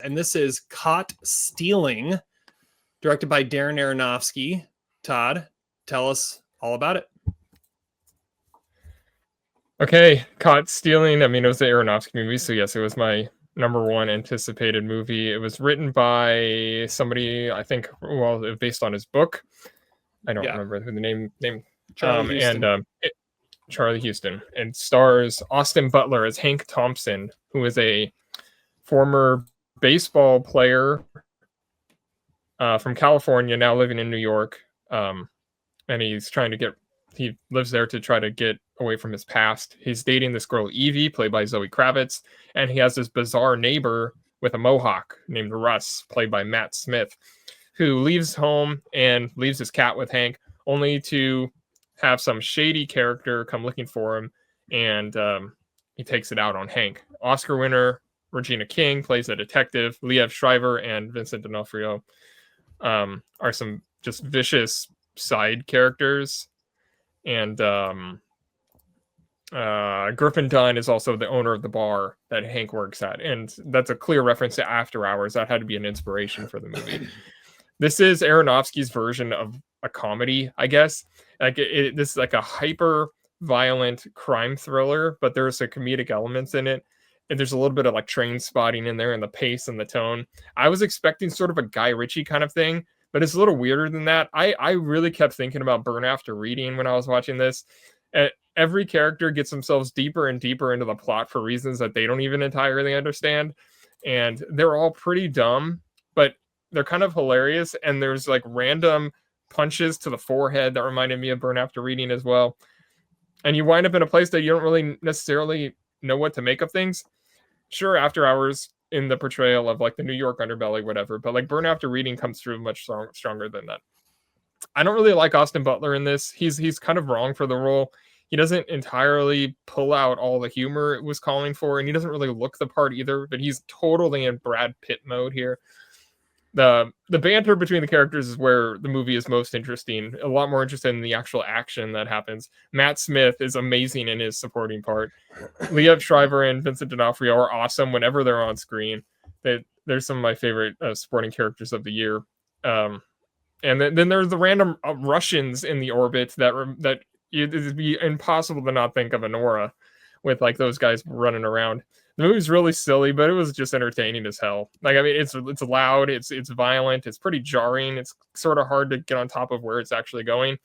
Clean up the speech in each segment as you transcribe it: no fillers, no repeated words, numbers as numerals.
And this is Caught Stealing, directed by Darren Aronofsky. Todd, tell us all about it. Okay, Caught Stealing. I mean, it was the Aronofsky movie, so yes, it was my number one anticipated movie. It was written by somebody, I think, well, based on his book. I don't remember who the name. Charlie Houston. Charlie Houston, and stars Austin Butler as Hank Thompson, who is a former baseball player from California, now living in New York, and he lives there to try to get away from his past. He's dating this girl Evie, played by Zoe Kravitz, and he has this bizarre neighbor with a mohawk named Russ, played by Matt Smith, who leaves home and leaves his cat with Hank, only to have some shady character come looking for him, and he takes it out on Hank. Oscar winner Regina King plays a detective. Liev Schreiber and Vincent D'Onofrio are some just vicious side characters. And Griffin Dunn is also the owner of the bar that Hank works at. And that's a clear reference to After Hours. That had to be an inspiration for the movie. This is Aronofsky's version of a comedy, I guess. This is like a hyper violent crime thriller, but there's some comedic elements in it. And there's a little bit of like train spotting in there and the pace and the tone. I was expecting sort of a Guy Ritchie kind of thing, but it's a little weirder than that. I really kept thinking about Burn After Reading when I was watching this. Every character gets themselves deeper and deeper into the plot for reasons that they don't even entirely understand. And they're all pretty dumb, but they're kind of hilarious. And there's like random punches to the forehead that reminded me of Burn After Reading as well. And you wind up in a place that you don't really necessarily know what to make of things. Sure, After Hours in the portrayal of like the New York underbelly, whatever, but like Burn After Reading comes through much stronger than that. I don't really like Austin Butler in this. He's kind of wrong for the role. He doesn't entirely pull out all the humor it was calling for, and he doesn't really look the part either, but he's totally in Brad Pitt mode here. The banter between the characters is where the movie is most interesting, a lot more interested in the actual action that happens. Matt Smith is amazing in his supporting part. Liev Schreiber and Vincent D'Onofrio are awesome whenever they're on screen. They're some of my favorite supporting characters of the year. And then there's the random Russians in the orbit that it'd be impossible to not think of Anora with like those guys running around. The movie's really silly, but it was just entertaining as hell. Like, I mean, it's loud, it's violent, it's pretty jarring. It's sort of hard to get on top of where it's actually going.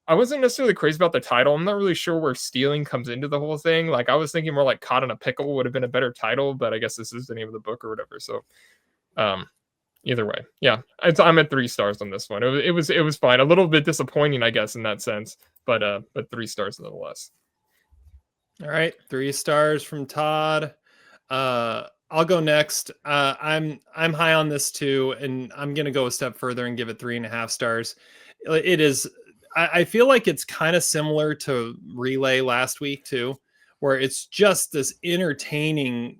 I wasn't necessarily crazy about the title. I'm not really sure where stealing comes into the whole thing. Like, I was thinking more like Caught in a Pickle would have been a better title, but I guess this is the name of the book or whatever. So, either way, yeah, I'm at 3 stars on this one. It was fine. A little bit disappointing, I guess, in that sense, but 3 stars nonetheless. All right, 3 stars from Todd. I'll go next. I'm high on this too, and I'm gonna go a step further and give it 3.5 stars. It is. I feel like it's kind of similar to Relay last week too, where it's just this entertaining,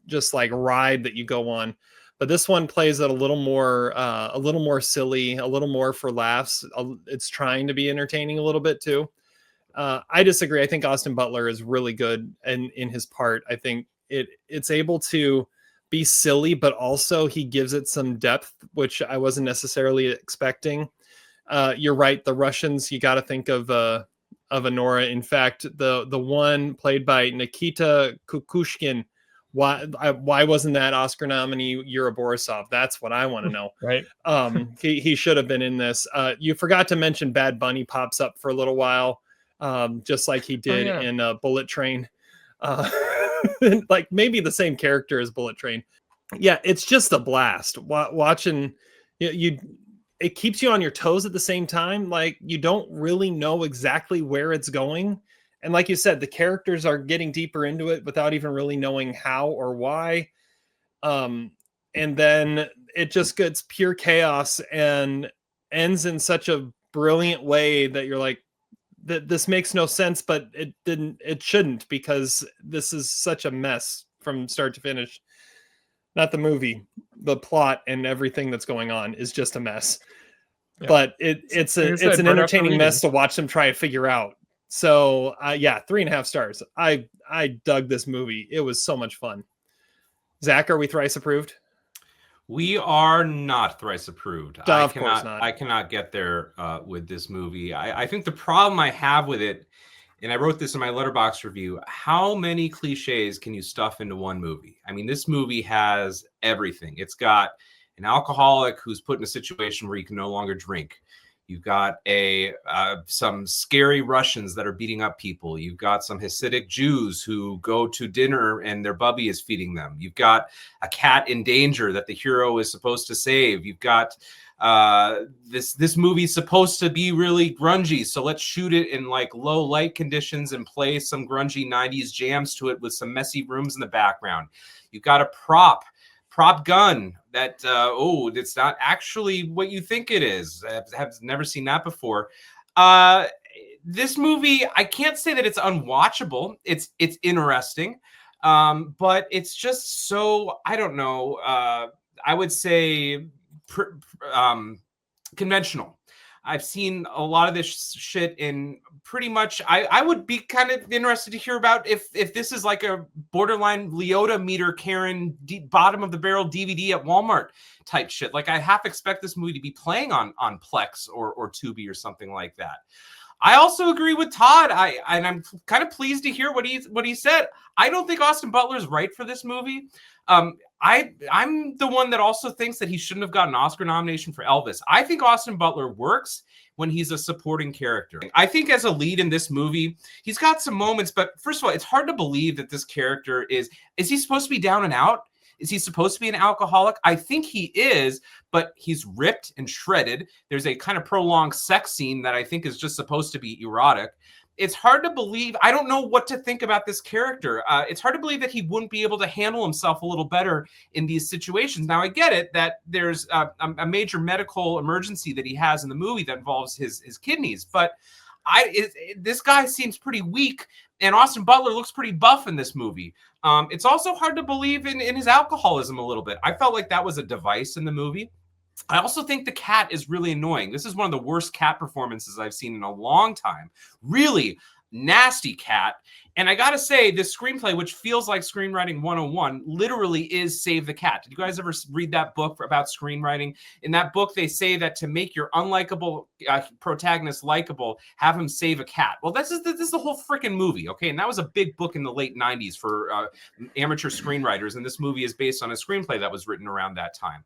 just like ride that you go on. But this one plays it a little more silly, a little more for laughs. It's trying to be entertaining a little bit too. I disagree. I think Austin Butler is really good in his part. I think it's able to be silly, but also he gives it some depth, which I wasn't necessarily expecting. You're right. The Russians, you got to think of Anora. In fact, the one played by Nikita Kukushkin. Why wasn't that Oscar nominee Yuri Borisov? That's what I want to know. Right. He should have been in this. You forgot to mention Bad Bunny pops up for a little while. Just like he did in Bullet Train. Like maybe the same character as Bullet Train. Yeah, it's just a blast. Watching it keeps you on your toes at the same time. Like you don't really know exactly where it's going. And like you said, the characters are getting deeper into it without even really knowing how or why. And then it just gets pure chaos and ends in such a brilliant way that you're like, this makes no sense, but it shouldn't, because this is such a mess from start to finish. Not the movie, the plot and everything that's going on is just a mess. Yeah. But it's an entertaining mess to watch them try to figure out. So 3.5 stars. I dug this movie. It was so much fun. Zach, are we thrice approved? We are not thrice approved. Of course not. I cannot get there with this movie. I think the problem I have with it, and I wrote this in my Letterboxd review, how many cliches can you stuff into one movie? I mean, this movie has everything. It's got an alcoholic who's put in a situation where he can no longer drink. You've got some scary Russians that are beating up people. You've got some Hasidic Jews who go to dinner and their bubby is feeding them. You've got a cat in danger that the hero is supposed to save. You've got this movie's supposed to be really grungy, so let's shoot it in like low light conditions and play some grungy 90s jams to it with some messy rooms in the background. You've got a prop gun that it's not actually what you think it is. I've never seen that before. This movie, I can't say that it's unwatchable. It's interesting, but it's just so, I don't know, I would say conventional. I've seen a lot of this shit in pretty much. I would be kind of interested to hear about if this is like a borderline Leota meter Karen bottom of the barrel DVD at Walmart type shit. Like I half expect this movie to be playing on Plex or Tubi or something like that. I also agree with Todd. I'm kind of pleased to hear what he said. I don't think Austin Butler is right for this movie. I'm the one that also thinks that he shouldn't have gotten an Oscar nomination for Elvis. I think Austin Butler works when he's a supporting character. I think as a lead in this movie, he's got some moments, but first of all, it's hard to believe that this character is he supposed to be down and out? Is he supposed to be an alcoholic? I think he is, but he's ripped and shredded. There's a kind of prolonged sex scene that I think is just supposed to be erotic. It's hard to believe. I don't know what to think about this character. It's hard to believe that he wouldn't be able to handle himself a little better in these situations. Now, I get it that there's a major medical emergency that he has in the movie that involves his kidneys, but this guy seems pretty weak, and Austin Butler looks pretty buff in this movie. It's also hard to believe in his alcoholism a little bit. I felt like that was a device in the movie. I also think the cat is really annoying. This is one of the worst cat performances I've seen in a long time. Really nasty cat. And I got to say, this screenplay, which feels like screenwriting 101, literally is Save the Cat. Did you guys ever read that book about screenwriting? In that book, they say that to make your unlikable protagonist likable, have him save a cat. Well, this is the whole freaking movie, okay? And that was a big book in the late 90s for amateur screenwriters. And this movie is based on a screenplay that was written around that time.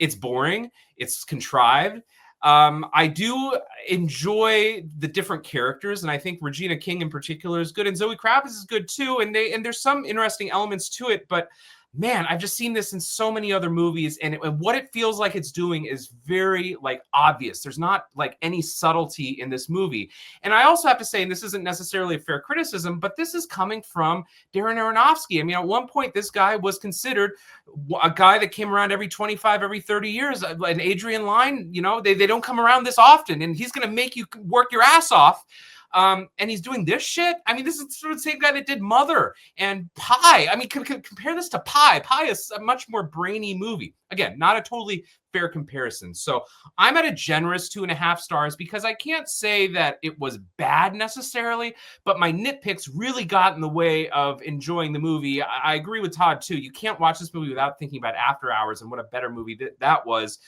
It's boring. It's contrived. I do enjoy the different characters, and I think Regina King in particular is good, and Zoe Kravitz is good too. And there's some interesting elements to it, but man, I've just seen this in so many other movies, and what it feels like it's doing is very like obvious. There's not like any subtlety in this movie. And I also have to say, and this isn't necessarily a fair criticism, but this is coming from Darren Aronofsky. I mean, at one point, this guy was considered a guy that came around every 25, every 30 years. An Adrian Lyne, you know, they don't come around this often, and he's going to make you work your ass off. And he's doing this shit. I mean, this is sort of the same guy that did Mother and Pi. I mean, compare this to Pi. Pi is a much more brainy movie. Again, not a totally fair comparison. So I'm at a generous 2.5 stars because I can't say that it was bad necessarily, but my nitpicks really got in the way of enjoying the movie. I agree with Todd too. You can't watch this movie without thinking about After Hours and what a better movie that was.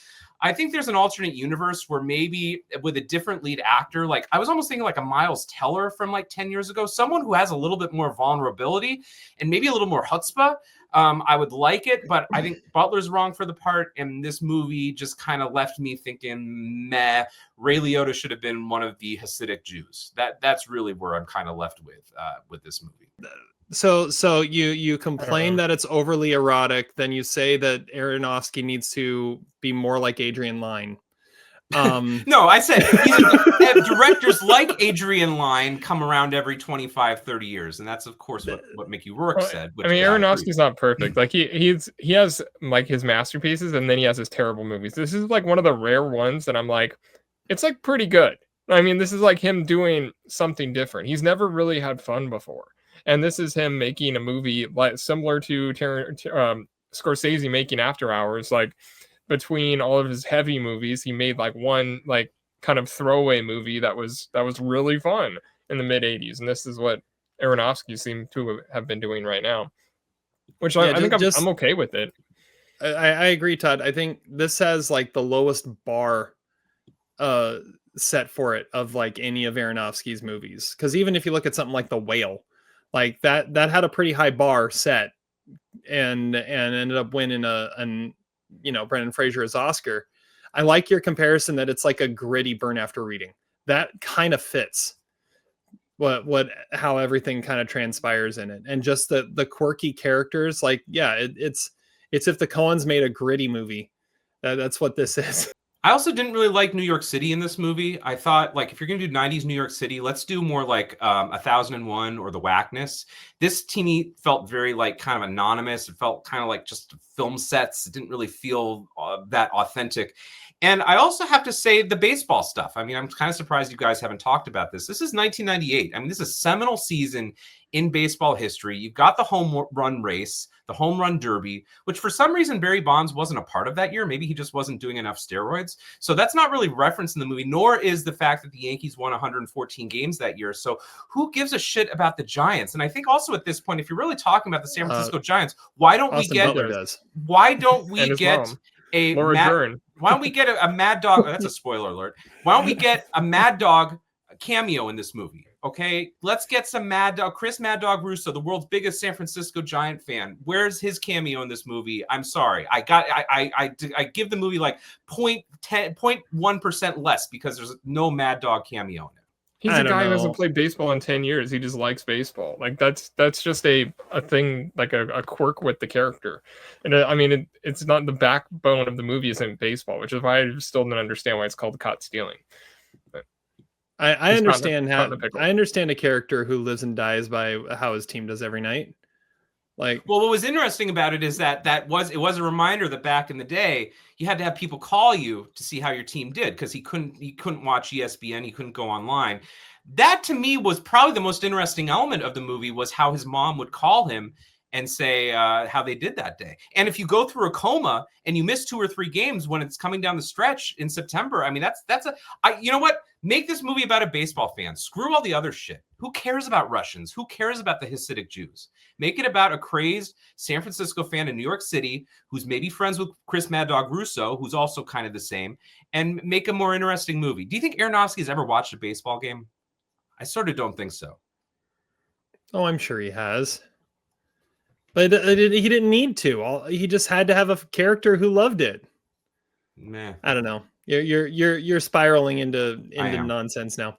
I think there's an alternate universe where maybe with a different lead actor, like I was almost thinking like a Miles Teller from like 10 years ago, someone who has a little bit more vulnerability and maybe a little more chutzpah. I would like it, but I think Butler's wrong for the part, and this movie just kind of left me thinking, meh, Ray Liotta should have been one of the Hasidic Jews. That's really where I'm kind of left with this movie. So you complain that it's overly erotic, then you say that Aronofsky needs to be more like Adrian Lyne. No, I said directors like Adrian Lyne come around every 25, 30 years, and that's of course what Mickey Rourke said. I mean, Aronofsky's not perfect. Like he has like his masterpieces, and then he has his terrible movies. This is like one of the rare ones that I'm like, it's like pretty good. I mean, this is like him doing something different. He's never really had fun before. And this is him making a movie like similar to Scorsese making After Hours. Like between all of his heavy movies, he made like one like kind of throwaway movie that was really fun in the mid 80s. And this is what Aronofsky seemed to have been doing right now. which Yeah, I think just- I'm okay with it. I agree, Todd. I think this has like the lowest bar set for it of like any of Aronofsky's movies. Because even if you look at something like The Whale, like that had a pretty high bar set, and ended up winning Brendan Fraser's Oscar. I like your comparison that it's like a gritty Burn After Reading. That kind of fits how everything kind of transpires in it, and just the quirky characters. Like, yeah, it's if the Coens made a gritty movie. That's what this is. I also didn't really like New York City in this movie. I thought, like, if you're going to do 90s New York City, let's do more like 1001 or The Whackness. This to me felt very, like, kind of anonymous. It felt kind of like just film sets. It didn't really feel that authentic. And I also have to say the baseball stuff. I mean, I'm kind of surprised you guys haven't talked about this. This is 1998. I mean, this is a seminal season in baseball history. You've got the home run race, the home run derby, which for some reason Barry Bonds wasn't a part of that year. Maybe he just wasn't doing enough steroids. So that's not really referenced in the movie, nor is the fact that the Yankees won 114 games that year. So who gives a shit about the Giants? And I think also at this point, if you're really talking about the San Francisco Giants, why don't Austin we get Butler does. Why don't we And his get mom, a Laura Dern. why don't we get a Mad Dog? That's a spoiler alert. Why don't we get a Mad Dog cameo in this movie? Okay, let's get some Mad Dog. Chris Mad Dog Russo, the world's biggest San Francisco Giant fan. Where's his cameo in this movie? I'm sorry. I give the movie like 0.1% less because there's no Mad Dog cameo in it. He's a guy who hasn't played baseball in 10 years. He just likes baseball. Like that's just a thing, like a quirk with the character. And I mean, it's not the backbone of the movie isn't baseball, which is why I still don't understand why it's called Caught Stealing. But I understand I understand a character who lives and dies by how his team does every night. Like, well, what was interesting about it is that it was a reminder that back in the day you had to have people call you to see how your team did because he couldn't watch ESPN, he couldn't go online. That to me was probably the most interesting element of the movie was how his mom would call him and say how they did that day. And if you go through a coma and you miss 2 or 3 games when it's coming down the stretch in September, I mean, you know what? Make this movie about a baseball fan. Screw all the other shit. Who cares about Russians? Who cares about the Hasidic Jews? Make it about a crazed San Francisco fan in New York City who's maybe friends with Chris Mad Dog Russo, who's also kind of the same, and make a more interesting movie. Do you think Aronofsky's ever watched a baseball game? I sort of don't think so. Oh, I'm sure he has. But he didn't need to. He just had to have a character who loved it. Nah. I don't know. You're spiraling into nonsense now.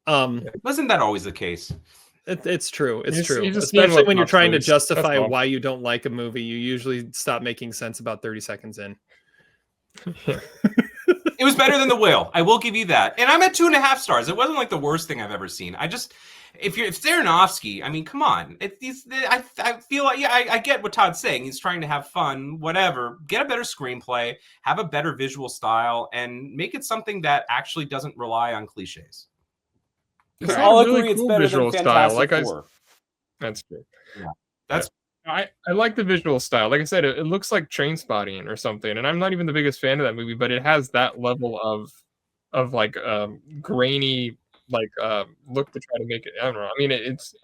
Wasn't that always the case? It's true. It's true. just Especially when you're trying to justify why you don't like a movie, you usually stop making sense about 30 seconds in. It was better than The Whale. I will give you that. And I'm at 2.5 stars. It wasn't like the worst thing I've ever seen. If it's Aronofsky, I mean, come on. I feel like, yeah, I get what Todd's saying. He's trying to have fun, whatever. Get a better screenplay, have a better visual style, and make it something that actually doesn't rely on cliches. Because I'll agree it's better than Fantastic Four. That's true. Yeah. I like the visual style. Like I said, it looks like Trainspotting or something. And I'm not even the biggest fan of that movie, but it has that level of like grainy like look to try to make it. I don't know. I mean,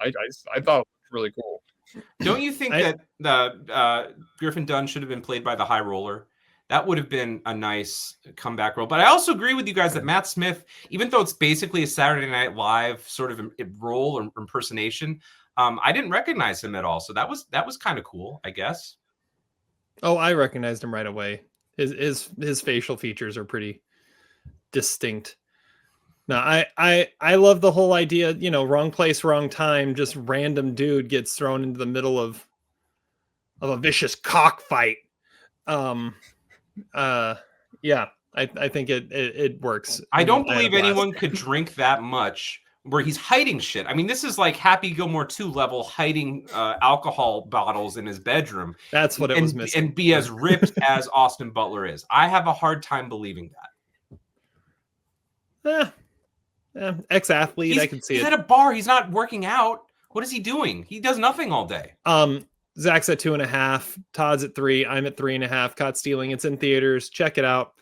I thought it was really cool. Don't you think that the Griffin Dunn should have been played by the High Roller? That would have been a nice comeback role. But I also agree with you guys that Matt Smith, even though it's basically a Saturday Night Live sort of role or impersonation, I didn't recognize him at all. So that was kind of cool, I guess. Oh, I recognized him right away. His facial features are pretty distinct. No, I love the whole idea, wrong place, wrong time, just random dude gets thrown into the middle of a vicious cockfight. Yeah, I think it works. I don't believe anyone could drink that much where he's hiding shit. I mean, this is like Happy Gilmore 2 level hiding alcohol bottles in his bedroom. That's what it was missing. And be as ripped as Austin Butler is. I have a hard time believing that. Ex-athlete, I can see it. He's at a bar. He's not working out. What is he doing? He does nothing all day. Zach's at 2.5. Todd's at 3. I'm at 3.5. Caught Stealing. It's in theaters. Check it out.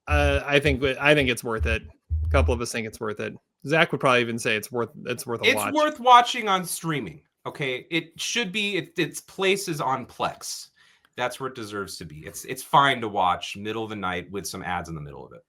I think it's worth it. A couple of us think it's worth it. Zach would probably even say it's worth a watch. It's worth watching on streaming. Okay, it should be. Its place is on Plex. That's where it deserves to be. It's fine to watch middle of the night with some ads in the middle of it.